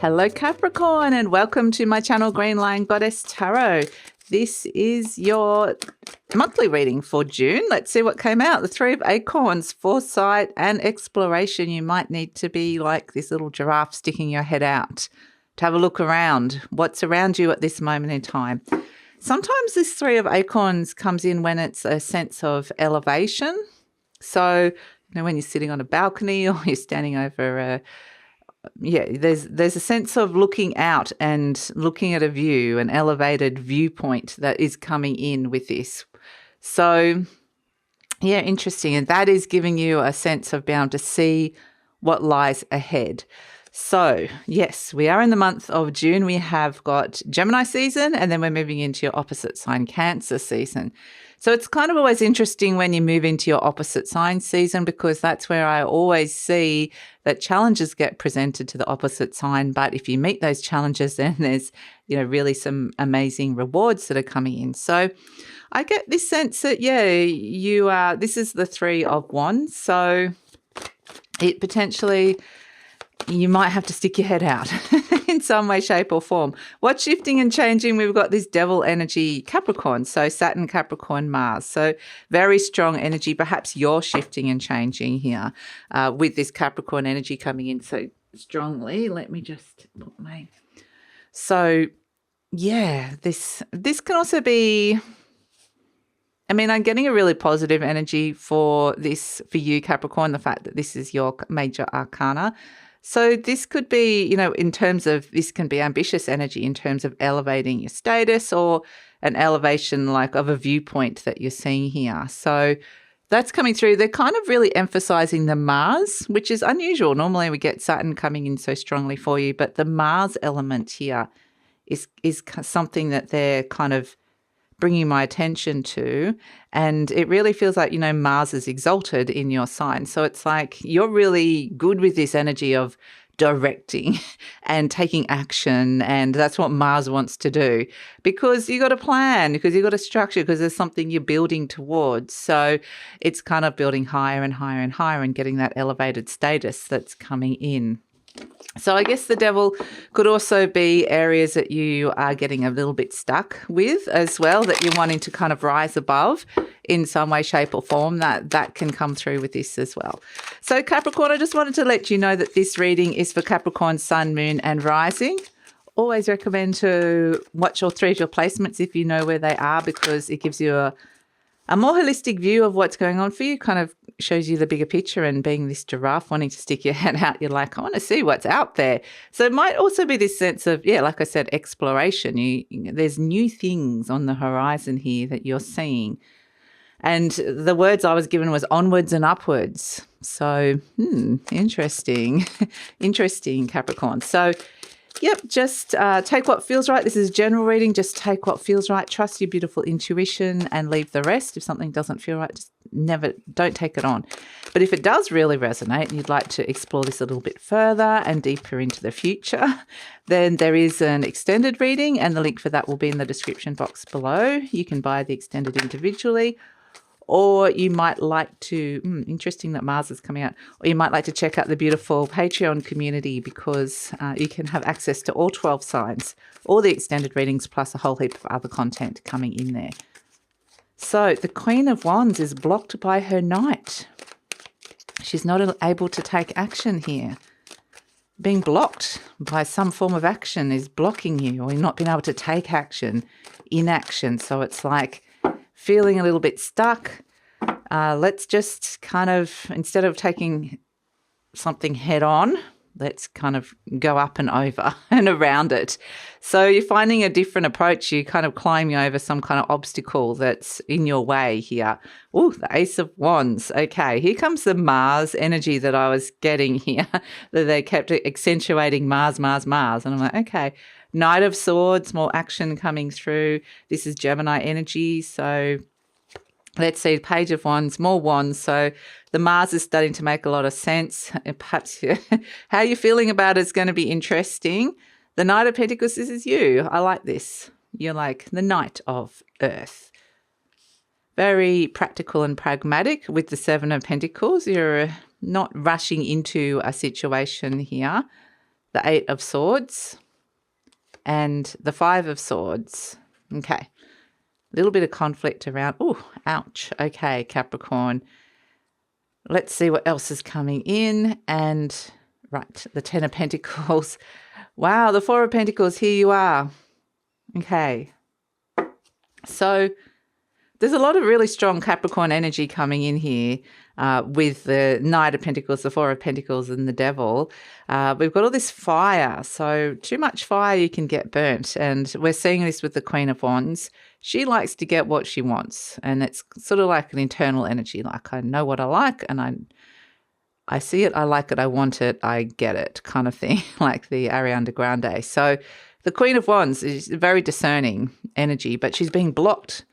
Hello Capricorn and welcome to my channel Green Lion Goddess Tarot. This is your monthly reading for June. Let's see what came out. The Three of Acorns, foresight and exploration. You might need to be like this little giraffe sticking your head out to have a look around what's around you at this moment in time. Sometimes this Three of Acorns comes in when it's a sense of elevation. So, you know, when you're sitting on a balcony or you're standing over there's a sense of looking out and looking at a view, an elevated viewpoint that is coming in with this. So, yeah, interesting. And that is giving you a sense of being able to see what lies ahead. So, yes, we are in the month of June. We have got Gemini season and then we're moving into your opposite sign Cancer season. So it's kind of always interesting when you move into your opposite sign season because that's where I always see that challenges get presented to the opposite sign. But if you meet those challenges, then there's, you know, really some amazing rewards that are coming in. So I get this sense that, yeah, this is the Three of Wands. So it potentially, you might have to stick your head out in some way, shape or form. What's shifting and changing? We've got this devil energy Capricorn. So Saturn, Capricorn, Mars. So very strong energy. Perhaps you're shifting and changing here with this Capricorn energy coming in so strongly. Let me just put my... So, yeah, this can also be... I mean, I'm getting a really positive energy for this, for you, Capricorn, the fact that this is your major arcana. So this could be, you know, in terms of, this can be ambitious energy in terms of elevating your status or an elevation like of a viewpoint that you're seeing here. So that's coming through. They're kind of really emphasizing the Mars, which is unusual. Normally we get Saturn coming in so strongly for you, but the Mars element here is something that they're kind of bringing my attention to, and it really feels like, you know, Mars is exalted in your sign. So it's like you're really good with this energy of directing and taking action, and that's what Mars wants to do because you got a plan, because you got a structure, because there's something you're building towards. So it's kind of building higher and higher and higher and getting that elevated status that's coming in. So I guess the devil could also be areas that you are getting a little bit stuck with as well, that you're wanting to kind of rise above in some way, shape or form. That can come through with this as well. So Capricorn, I just wanted to let you know that this reading is for Capricorn, Sun, Moon and Rising. Always recommend to watch all three of your placements if you know where they are, because it gives you a more holistic view of what's going on for you, kind of shows you the bigger picture. And being this giraffe wanting to stick your head out, you're like, I want to see what's out there. So it might also be this sense of, yeah, like I said, exploration. There's new things on the horizon here that you're seeing. And the words I was given was onwards and upwards. So, interesting. Interesting, Capricorn. So, yep, just take what feels right. This is general reading. Just take what feels right. Trust your beautiful intuition and leave the rest. If something doesn't feel right, just don't take it on. But if it does really resonate and you'd like to explore this a little bit further and deeper into the future, then there is an extended reading and the link for that will be in the description box below. You can buy the extended individually. Or you might like to, interesting that Mars is coming out, or you might like to check out the beautiful Patreon community because you can have access to all 12 signs, all the extended readings, plus a whole heap of other content coming in there. So the Queen of Wands is blocked by her Knight. She's not able to take action here. Being blocked by some form of action is blocking you, or not being able to take action, inaction. So it's like feeling a little bit stuck. Let's just kind of, instead of taking something head on, let's kind of go up and over and around it. So you're finding a different approach. You kind of climbing over some kind of obstacle that's in your way here. Oh, the Ace of Wands. Okay, here comes the Mars energy that I was getting here, that they kept accentuating Mars, Mars, Mars. And I'm like, okay. Knight of Swords, more action coming through. This is Gemini energy. So let's see, Page of Wands, more wands. So the Mars is starting to make a lot of sense. And perhaps how you're feeling about it is going to be interesting. The Knight of Pentacles, this is you. I like this. You're like the Knight of Earth. Very practical and pragmatic with the Seven of Pentacles. You're not rushing into a situation here. the Eight of Swords, and the Five of Swords. Okay. A little bit of conflict around. Oh, ouch. Okay, Capricorn. Let's see what else is coming in. And, right, the Ten of Pentacles. Wow, the Four of Pentacles. Here you are. Okay. So there's a lot of really strong Capricorn energy coming in here with the Knight of Pentacles, the Four of Pentacles, and the Devil. We've got all this fire. So too much fire, you can get burnt. And we're seeing this with the Queen of Wands. She likes to get what she wants. And it's sort of like an internal energy. Like, I know what I like, and I see it, I like it, I want it, I get it kind of thing, like the Ariana Grande. So the Queen of Wands is a very discerning energy, but she's being blocked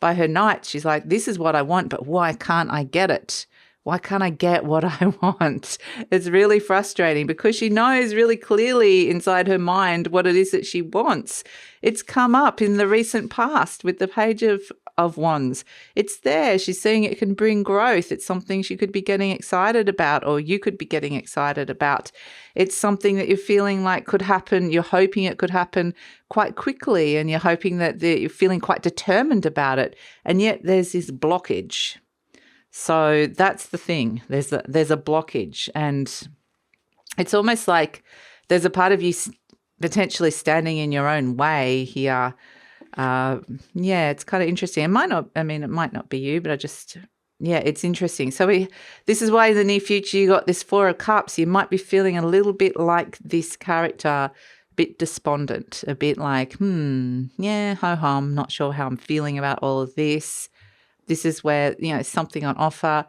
by her Knight. She's like, this is what I want, but why can't I get it? Why can't I get what I want? It's really frustrating because she knows really clearly inside her mind what it is that she wants. It's come up in the recent past with the Page of Wands. It's there. She's seeing it can bring growth. It's something she could be getting excited about, or you could be getting excited about. It's something that you're feeling like could happen. You're hoping it could happen quite quickly, and you're hoping that you're feeling quite determined about it. And yet there's this blockage. So that's the thing. There's a blockage, and it's almost like there's a part of you potentially standing in your own way here. Yeah, it's kind of interesting. It might not be you, but it's interesting. So this is why in the near future you got this Four of Cups. You might be feeling a little bit like this character, a bit despondent, a bit like, yeah, ho-hum, I'm not sure how I'm feeling about all of this. This is where, something on offer.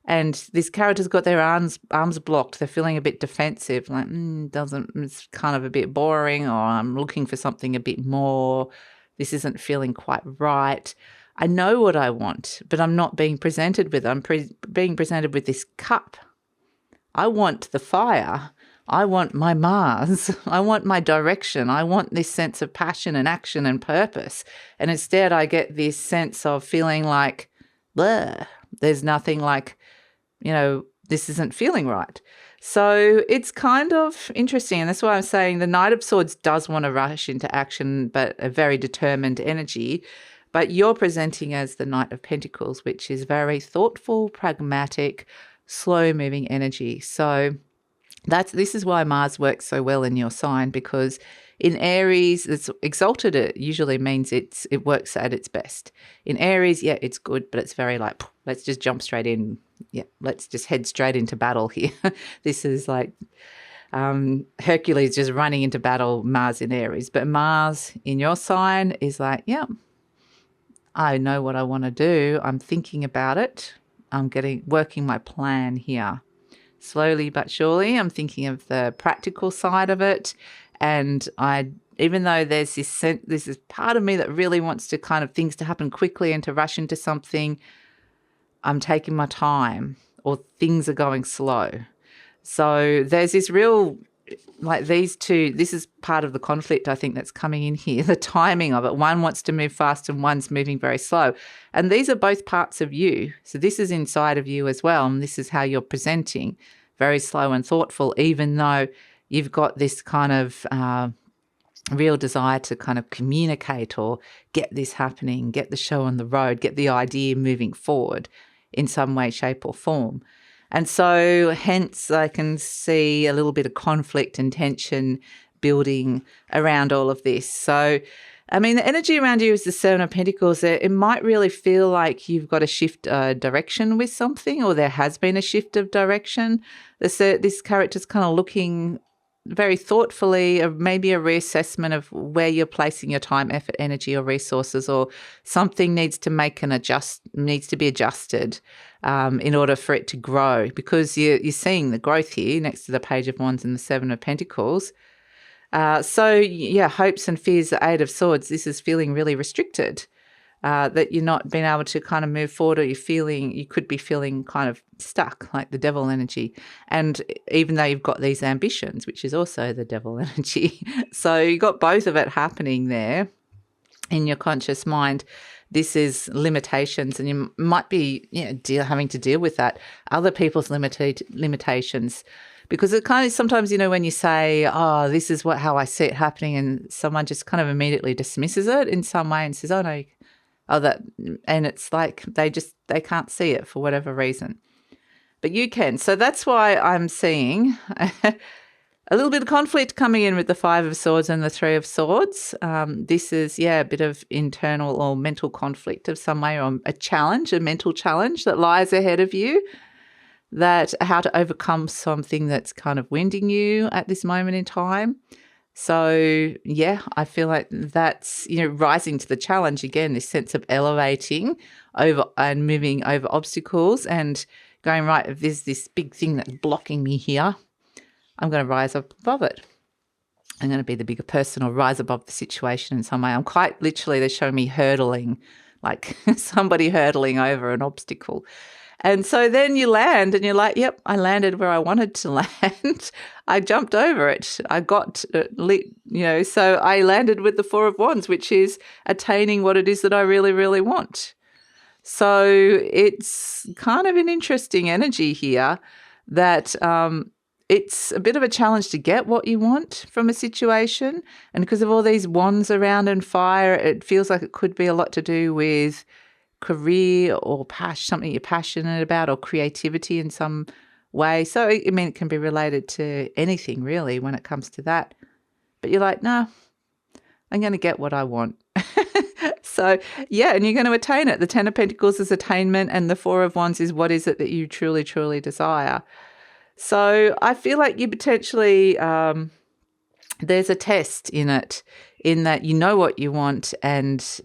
And this character's got their arms blocked. They're feeling a bit defensive, like, it's kind of a bit boring, or I'm looking for something a bit more. This isn't feeling quite right. I know what I want, but I'm not being presented with it. I'm being presented with this cup. I want the fire. I want my Mars. I want my direction. I want this sense of passion and action and purpose. And instead I get this sense of feeling like, bleh, there's nothing like, this isn't feeling right. So it's kind of interesting. And that's why I'm saying the Knight of Swords does want to rush into action, but a very determined energy. But you're presenting as the Knight of Pentacles, which is very thoughtful, pragmatic, slow-moving energy. So this is why Mars works so well in your sign, because in Aries, it's exalted. It usually means it works at its best. In Aries, yeah, it's good, but it's very like, let's just jump straight in. Yeah, let's just head straight into battle here. This is like Hercules just running into battle, Mars in Aries. But Mars in your sign is like, yeah, I know what I want to do. I'm thinking about it. I'm working my plan here. Slowly but surely, I'm thinking of the practical side of it. And even though there's this is part of me that really wants to kind of things to happen quickly and to rush into something, I'm taking my time, or things are going slow. So there's this real, like these two, this is part of the conflict I think that's coming in here, the timing of it. One wants to move fast and one's moving very slow. And these are both parts of you. So this is inside of you as well. And this is how you're presenting, very slow and thoughtful, even though you've got this kind of real desire to kind of communicate or get this happening, get the show on the road, get the idea moving forward in some way, shape or form. And so hence I can see a little bit of conflict and tension building around all of this. So, I mean, the energy around you is the Seven of Pentacles. It might really feel like you've got to shift direction with something, or there has been a shift of direction. This character's kind of looking very thoughtfully, maybe a reassessment of where you're placing your time, effort, energy or resources, or something needs to be adjusted in order for it to grow, because you're seeing the growth here next to the Page of Wands and the Seven of Pentacles. So yeah, hopes and fears, the Eight of Swords, this is feeling really restricted, that you're not being able to kind of move forward, or you could be feeling kind of stuck, like the Devil energy. And even though you've got these ambitions, which is also the Devil energy. So you've got both of it happening there in your conscious mind. This is limitations, and you might be having to deal with that. Other people's limitations, Because it kind of sometimes, when you say, oh, this is how I see it happening, and someone just kind of immediately dismisses it in some way and says, oh, no, and it's like they can't see it for whatever reason. But you can. So that's why I'm seeing a little bit of conflict coming in with the Five of Swords and the Three of Swords. This is, a bit of internal or mental conflict of some way, or a mental challenge that lies ahead of you, that how to overcome something that's kind of winding you at this moment in time. So, I feel like that's, rising to the challenge again, this sense of elevating over and moving over obstacles and going, right, if there's this big thing that's blocking me here, I'm going to rise up above it. I'm going to be the bigger person or rise above the situation in some way. I'm quite literally, they're showing me hurdling, like somebody hurdling over an obstacle. And so then you land and you're like, yep, I landed where I wanted to land. I jumped over it. I got, so I landed with the Four of Wands, which is attaining what it is that I really, really want. So it's kind of an interesting energy here that it's a bit of a challenge to get what you want from a situation. And because of all these wands around and fire, it feels like it could be a lot to do with career or something you're passionate about, or creativity in some way. So, it can be related to anything really when it comes to that. But you're like, no, I'm going to get what I want. So, and you're going to attain it. The Ten of Pentacles is attainment, and the Four of Wands is what is it that you truly, truly desire. So I feel like you potentially, there's a test in it, in that you know what you want and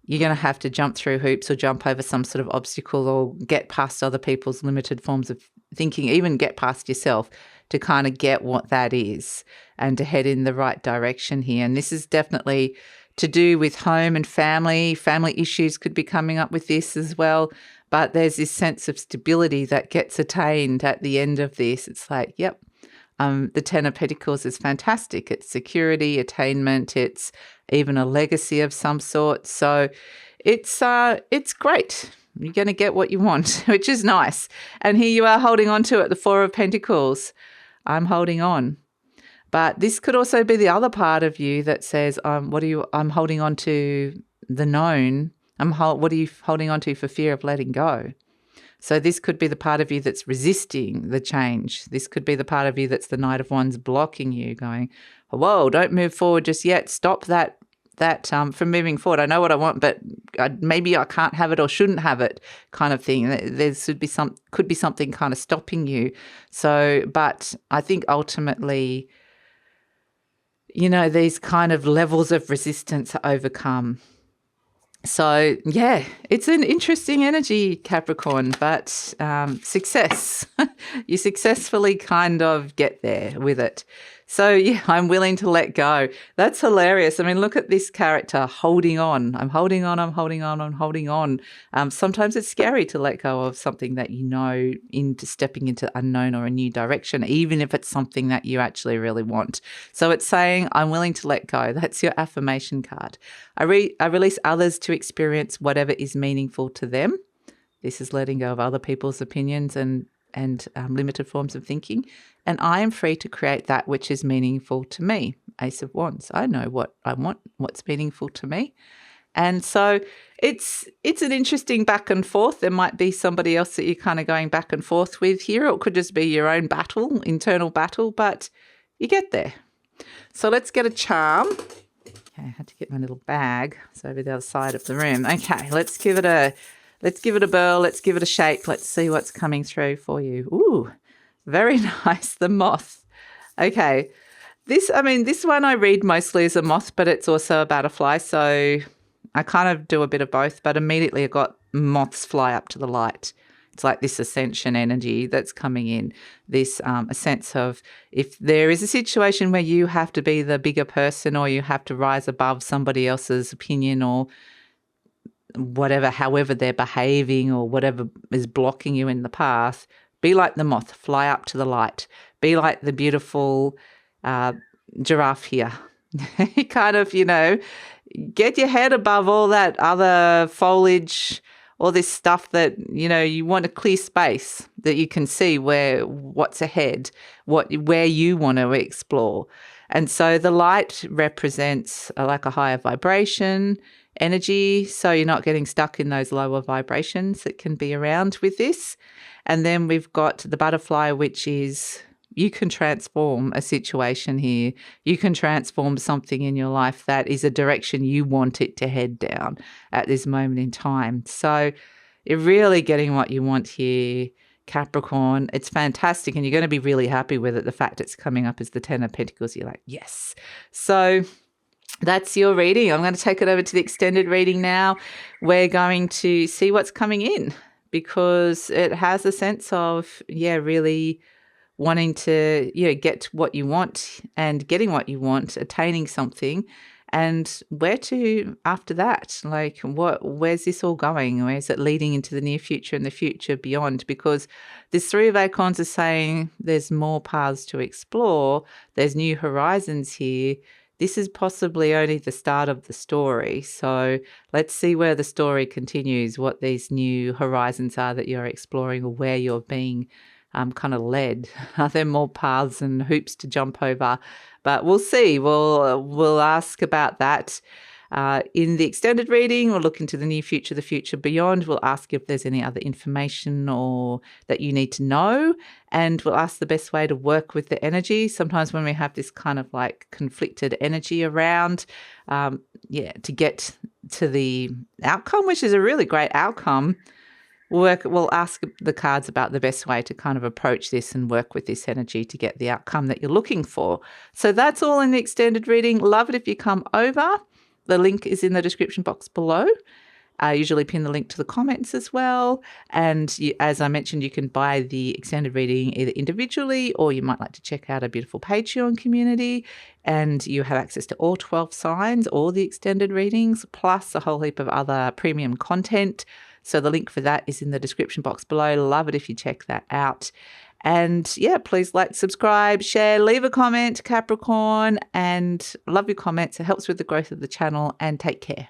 you're going to have to jump through hoops or jump over some sort of obstacle or get past other people's limited forms of thinking, even get past yourself to kind of get what that is and to head in the right direction here. And this is definitely to do with home and family. Family issues could be coming up with this as well. But there's this sense of stability that gets attained at the end of this. It's like, yep, the Ten of Pentacles is fantastic. It's security, attainment. It's even a legacy of some sort. So it's great. You're going to get what you want, which is nice. And here you are holding on to it, the Four of Pentacles. I'm holding on. But this could also be the other part of you that says, I'm holding on to the known. What are you holding on to for fear of letting go? So this could be the part of you that's resisting the change. This could be the part of you that's the Knight of Wands blocking you, going, whoa, don't move forward just yet. Stop that from moving forward. I know what I want, but maybe I can't have it or shouldn't have it, kind of thing. There could be something kind of stopping you. So, but I think ultimately, these kind of levels of resistance are overcome. So, it's an interesting energy, Capricorn, but success. You successfully kind of get there with it. So, I'm willing to let go. That's hilarious. I mean, look at this character holding on. I'm holding on, I'm holding on, I'm holding on. Sometimes it's scary to let go of something that into stepping into unknown or a new direction, even if it's something that you actually really want. So it's saying, I'm willing to let go. That's your affirmation card. I release others to experience whatever is meaningful to them. This is letting go of other people's opinions and limited forms of thinking. And I am free to create that which is meaningful to me. Ace of Wands. I know what I want, what's meaningful to me. And so it's an interesting back and forth. There might be somebody else that you're kind of going back and forth with here, or it could just be your own battle, internal battle, but you get there. So let's get a charm. Okay, I had to get my little bag. It's over the other side of the room. Okay, let's give it a whirl. Let's give it a shake. Let's see what's coming through for you. Ooh, very nice. The moth. Okay. This one I read mostly as a moth, but it's also a butterfly. So I kind of do a bit of both, but immediately I got moths fly up to the light. It's like this ascension energy that's coming in, this a sense of if there is a situation where you have to be the bigger person or you have to rise above somebody else's opinion or whatever, however they're behaving or whatever is blocking you in the path, be like the moth, fly up to the light. Be like the beautiful giraffe here. Kind of, get your head above all that other foliage, all this stuff that, you want a clear space that you can see what's ahead, where you want to explore. And so the light represents like a higher vibration energy, so you're not getting stuck in those lower vibrations that can be around with this. And then we've got the butterfly, which is you can transform a situation here. You can transform something in your life that is a direction you want it to head down at this moment in time. So you're really getting what you want here, Capricorn. It's fantastic, and you're going to be really happy with it. The fact it's coming up as the 10 of Pentacles, you're like, yes. So that's your reading. I'm going to take it over to the extended reading now. We're going to see what's coming in, because it has a sense of, really wanting to, get what you want and getting what you want, attaining something. And where to after that? Like, where's this all going? Where's it leading into the near future and the future beyond? Because this Three of Acorns is saying there's more paths to explore. There's new horizons here. This is possibly only the start of the story. So let's see where the story continues, what these new horizons are that you're exploring, or where you're being kind of led. Are there more paths and hoops to jump over? But we'll see. We'll ask about that in the extended reading. We'll look into the near future, the future beyond. We'll ask if there's any other information or that you need to know, and we'll ask the best way to work with the energy. Sometimes when we have this kind of like conflicted energy around, to get to the outcome, which is a really great outcome, we'll ask the cards about the best way to kind of approach this and work with this energy to get the outcome that you're looking for. So that's all in the extended reading. Love it if you come over. The link is in the description box below. I usually pin the link to the comments as well. And as I mentioned, you can buy the extended reading either individually, or you might like to check out a beautiful Patreon community, and you have access to all 12 signs, all the extended readings, plus a whole heap of other premium content. So the link for that is in the description box below. Love it if you check that out. And please like, subscribe, share, leave a comment, Capricorn, and love your comments. It helps with the growth of the channel, and take care.